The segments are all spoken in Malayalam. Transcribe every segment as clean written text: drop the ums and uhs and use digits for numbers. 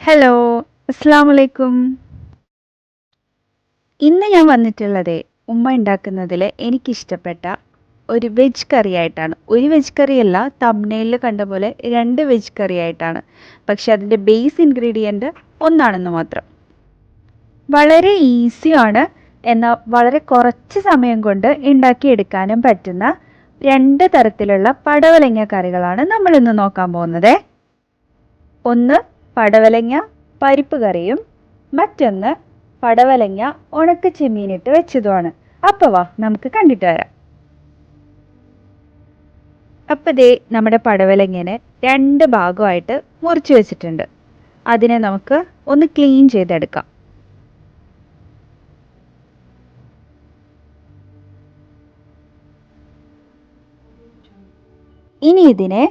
ഹലോ, അസ്സാം വലൈക്കും. ഇന്ന് ഞാൻ വന്നിട്ടുള്ളത് ഉമ്മ ഉണ്ടാക്കുന്നതിൽ എനിക്കിഷ്ടപ്പെട്ട ഒരു വെജ് കറി ആയിട്ടാണ്. ഒരു വെജ് കറിയല്ല, തംബ്നെയിലിൽ കണ്ട പോലെ രണ്ട് വെജ് കറി ആയിട്ടാണ്. പക്ഷെ അതിൻ്റെ ബേസ് ഇൻഗ്രീഡിയൻറ്റ് ഒന്നാണെന്ന് മാത്രം. വളരെ ഈസിയാണ്, എന്നാൽ വളരെ കുറച്ച് സമയം കൊണ്ട് ഉണ്ടാക്കിയെടുക്കാനും പറ്റുന്ന രണ്ട് തരത്തിലുള്ള പടവലങ്ങ കറികളാണ് നമ്മൾ ഇന്ന് നോക്കാൻ പോകുന്നത്. ഒന്ന് പടവലങ്ങ പരിപ്പ് കറിയും മറ്റൊന്ന് പടവലങ്ങ ഉണക്ക ചെമ്മീനിട്ട് വെച്ചതുമാണ്. അപ്പോൾ വാ നമുക്ക് കണ്ടിട്ട് വരാം. അപ്പോൾ ദേ നമ്മുടെ പടവലങ്ങനെ രണ്ട് ഭാഗമായിട്ട് മുറിച്ച് വെച്ചിട്ടുണ്ട്. അതിനെ നമുക്ക് ഒന്ന് ക്ലീൻ ചെയ്തെടുക്കാം. ഇനി ഇതിനെ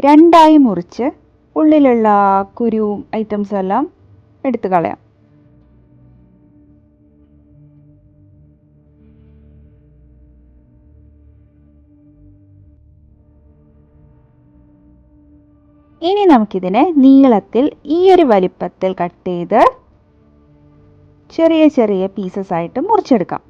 രണ്ടായി മുറിച്ച് ഉള്ളിലുള്ള കുരുവും ഐറ്റംസും എല്ലാം എടുത്തു കളയാം. ഇനി നമുക്കിതിനെ നീളത്തിൽ ഈ ഒരു വലിപ്പത്തിൽ കട്ട് ചെയ്ത് ചെറിയ ചെറിയ പീസസ് ആയിട്ട് മുറിച്ചെടുക്കാം.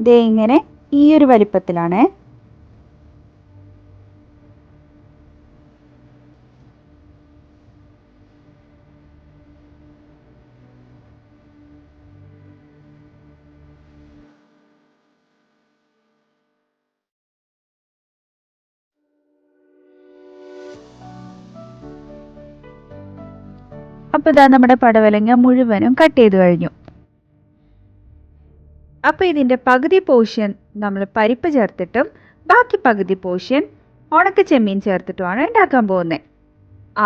ദേ ഇങ്ങനെ ഈ ഒരു വലിപ്പത്തിലാണ്. അപ്പോൾ ഇതാ നമ്മുടെ പടവലങ്ങ മുഴുവനും കട്ട് ചെയ്ത് കഴിഞ്ഞു. അപ്പോൾ ഇതിൻ്റെ പകുതി പോർഷൻ നമ്മൾ പരിപ്പ് ചേർത്തിട്ടും ബാക്കി പകുതി പോർഷൻ ഉണക്ക ചെമ്മീൻ ചേർത്തിട്ടുമാണ് ഉണ്ടാക്കാൻ പോകുന്നത്.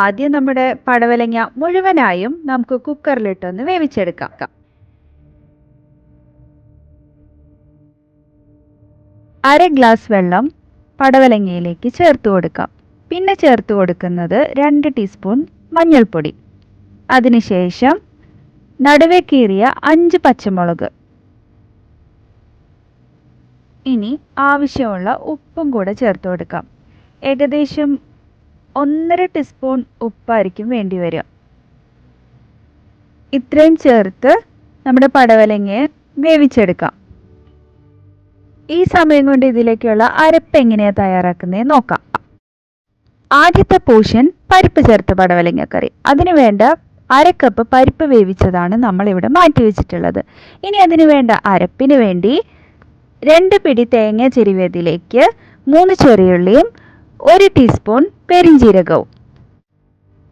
ആദ്യം നമ്മുടെ പടവലങ്ങ മുഴുവനായും നമുക്ക് കുക്കറിലിട്ടൊന്ന് വേവിച്ചെടുക്കാം. അര ഗ്ലാസ് വെള്ളം പടവലങ്ങയിലേക്ക് ചേർത്ത് കൊടുക്കാം. പിന്നെ ചേർത്ത് കൊടുക്കുന്നത് 2 ടീസ്പൂൺ മഞ്ഞൾപ്പൊടി. അതിനുശേഷം നടുവേ കീറിയ 5 പച്ചമുളക്. ഇനി ആവശ്യമുള്ള ഉപ്പും കൂടെ ചേർത്ത് കൊടുക്കാം. ഏകദേശം 1.5 ടീസ്പൂൺ ഉപ്പായിരിക്കും വേണ്ടി വരിക. ഇത്രയും ചേർത്ത് നമ്മുടെ പടവലങ്ങയെ വേവിച്ചെടുക്കാം. ഈ സമയം കൊണ്ട് ഇതിലേക്കുള്ള അരപ്പ് എങ്ങനെയാണ് തയ്യാറാക്കുന്നത് നോക്കാം. ആദ്യത്തെ പോർഷൻ പരിപ്പ് ചേർത്ത പടവലങ്ങ കറി. അതിന് വേണ്ട അരക്കപ്പ് പരിപ്പ് വേവിച്ചതാണ് നമ്മളിവിടെ മാറ്റി വെച്ചിട്ടുള്ളത്. ഇനി അതിന് വേണ്ട അരപ്പിന് വേണ്ടി 2 പിടി തേങ്ങ ചിരവിയതിലേക്ക് 3 ചെറിയുള്ളിയും 1 ടീസ്പൂൺ പെരിഞ്ജീരകവും.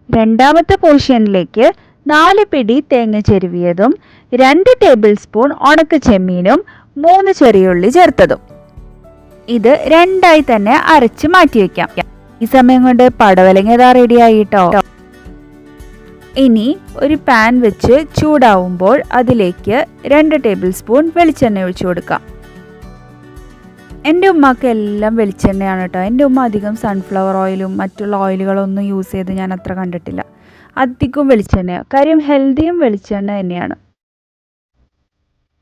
രണ്ടാമത്തെ പോർഷനിലേക്ക് 4 പിടി തേങ്ങ ചിരവിയതും 2 ടേബിൾ സ്പൂൺ ഉണക്ക ചെമ്മീനും 3 ചെറിയുള്ളി ചേർത്തതും. ഇത് രണ്ടായി തന്നെ അരച്ച് മാറ്റി വയ്ക്കാം. ഈ സമയം കൊണ്ട് പടവലങ്ങ ഇതാ റെഡിയായിട്ടോ. ഇനി ഒരു പാൻ വെച്ച് ചൂടാവുമ്പോൾ അതിലേക്ക് 2 ടേബിൾ സ്പൂൺ വെളിച്ചെണ്ണ ഒഴിച്ചു കൊടുക്കാം. എൻ്റെ ഉമ്മക്ക് എല്ലാം വെളിച്ചെണ്ണയാണ് കേട്ടോ. എൻ്റെ ഉമ്മ അധികം സൺഫ്ലവർ ഓയിലും മറ്റുള്ള ഓയിലുകളൊന്നും യൂസ് ചെയ്ത് ഞാൻ അത്ര കണ്ടിട്ടില്ല. അധികം വെളിച്ചെണ്ണയാണ്. കാര്യം ഹെൽത്തിയും വെളിച്ചെണ്ണ തന്നെയാണ്.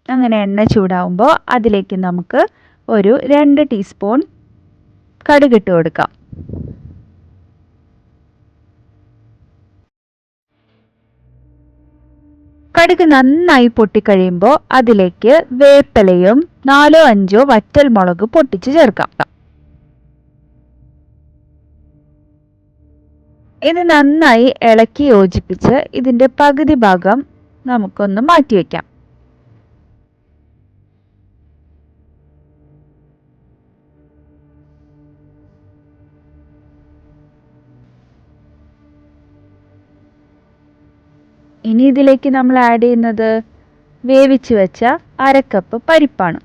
അങ്ങനെ എണ്ണ ചൂടാവുമ്പോൾ അതിലേക്ക് നമുക്ക് ഒരു 2 ടീസ്പൂൺ കടുകിട്ട് കൊടുക്കാം. കടുക് നന്നായി പൊട്ടിക്കഴിയുമ്പോൾ അതിലേക്ക് വേപ്പിലയും 4-5 വറ്റൽമുളക് പൊട്ടിച്ച് ചേർക്കാം. ഇത് നന്നായി ഇളക്കി യോജിപ്പിച്ച് ഇതിൻ്റെ പകുതി ഭാഗം നമുക്കൊന്ന് മാറ്റിവെക്കാം. ഇനി ഇതിലേക്ക് നമ്മൾ ആഡ് ചെയ്യുന്നത് വേവിച്ച് വെച്ച അരക്കപ്പ് പരിപ്പാണ്.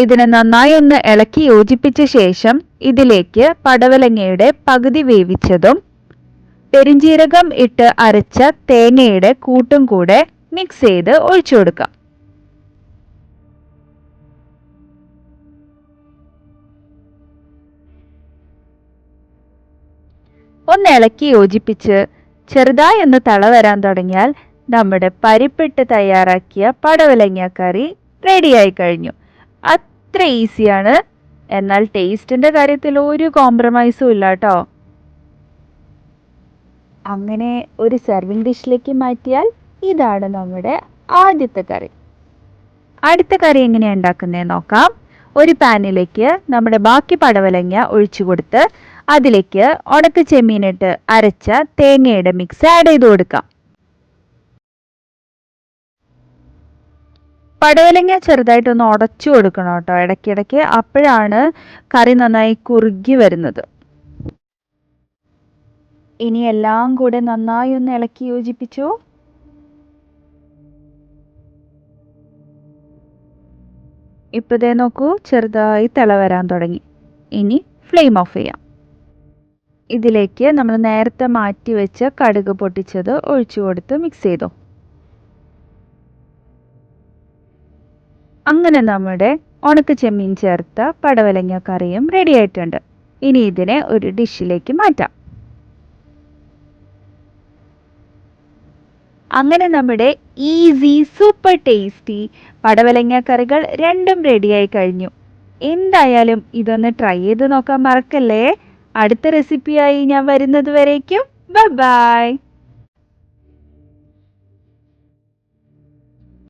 ഇതിനെ നന്നായി ഒന്ന് ഇളക്കി യോജിപ്പിച്ച ശേഷം ഇതിലേക്ക് പടവലങ്ങയുടെ പകുതി വേവിച്ചതും പെരിഞ്ജീരകം ഇട്ട് അരച്ച തേങ്ങയുടെ കൂട്ടും കൂടെ മിക്സ് ചെയ്ത് ഒഴിച്ചു കൊടുക്കാം. ഒന്ന് ഇളക്കി യോജിപ്പിച്ച് ചെറുതായി ഒന്ന് തള വരാൻ തുടങ്ങിയാൽ നമ്മുടെ പരിപ്പിട്ട് തയ്യാറാക്കിയ പടവലങ്ങ കറി റെഡിയായി കഴിഞ്ഞു. അത്ര ഈസിയാണ്. എന്നാൽ ടേസ്റ്റിന്റെ കാര്യത്തിൽ ഒരു കോംപ്രമൈസും ഇല്ല കേട്ടോ. അങ്ങനെ ഒരു സെർവിങ് ഡിഷിലേക്ക് മാറ്റിയാൽ ഇതാണ് നമ്മുടെ ആദ്യത്തെ കറി. അടുത്ത കറി എങ്ങനെയാണ് ഉണ്ടാക്കുന്നത് നോക്കാം. ഒരു പാനിലേക്ക് നമ്മുടെ ബാക്കി പടവലങ്ങ ഒഴിച്ചു കൊടുത്ത് അതിലേക്ക് ഉണക്ക ചെമ്മീനിട്ട് അരച്ച തേങ്ങയുടെ മിക്സ് ആഡ് ചെയ്ത് കൊടുക്കാം. പടവലങ്ങ ചെറുതായിട്ടൊന്ന് ഉടച്ചു കൊടുക്കണം കേട്ടോ ഇടയ്ക്കിടയ്ക്ക്. അപ്പോഴാണ് കറി നന്നായി കുറുകി വരുന്നത്. ഇനി എല്ലാം കൂടെ നന്നായി ഒന്ന് ഇളക്കി യോജിപ്പിച്ചു. ഇപ്പോഴേ നോക്കൂ, ചെറുതായി തിള വരാൻ തുടങ്ങി. ഇനി ഫ്ലെയിം ഓഫ് ചെയ്യാം. ഇതിലേക്ക് നമ്മൾ നേരത്തെ മാറ്റി വെച്ച കടുക് പൊട്ടിച്ചത് ഒഴിച്ചു കൊടുത്ത് മിക്സ് ചെയ്തോ. അങ്ങനെ നമ്മുടെ ഉണക്ക ചെമ്മീൻ ചേർത്ത പടവലങ്ങ കറിയും റെഡി ആയിട്ടുണ്ട്. ഇനി ഇതിനെ ഒരു ഡിഷിലേക്ക് മാറ്റാം. അങ്ങനെ നമ്മുടെ ഈസി സൂപ്പർ ടേസ്റ്റി പടവലങ്ങ കറികൾ രണ്ടും റെഡിയായി കഴിഞ്ഞു. എന്തായാലും ഇതൊന്ന് ട്രൈ ചെയ്ത് നോക്കാൻ മറക്കല്ലേ. അടുത്ത റെസിപ്പിയായി ഞാൻ വരുന്നത് വരേക്കും ബൈ ബൈ.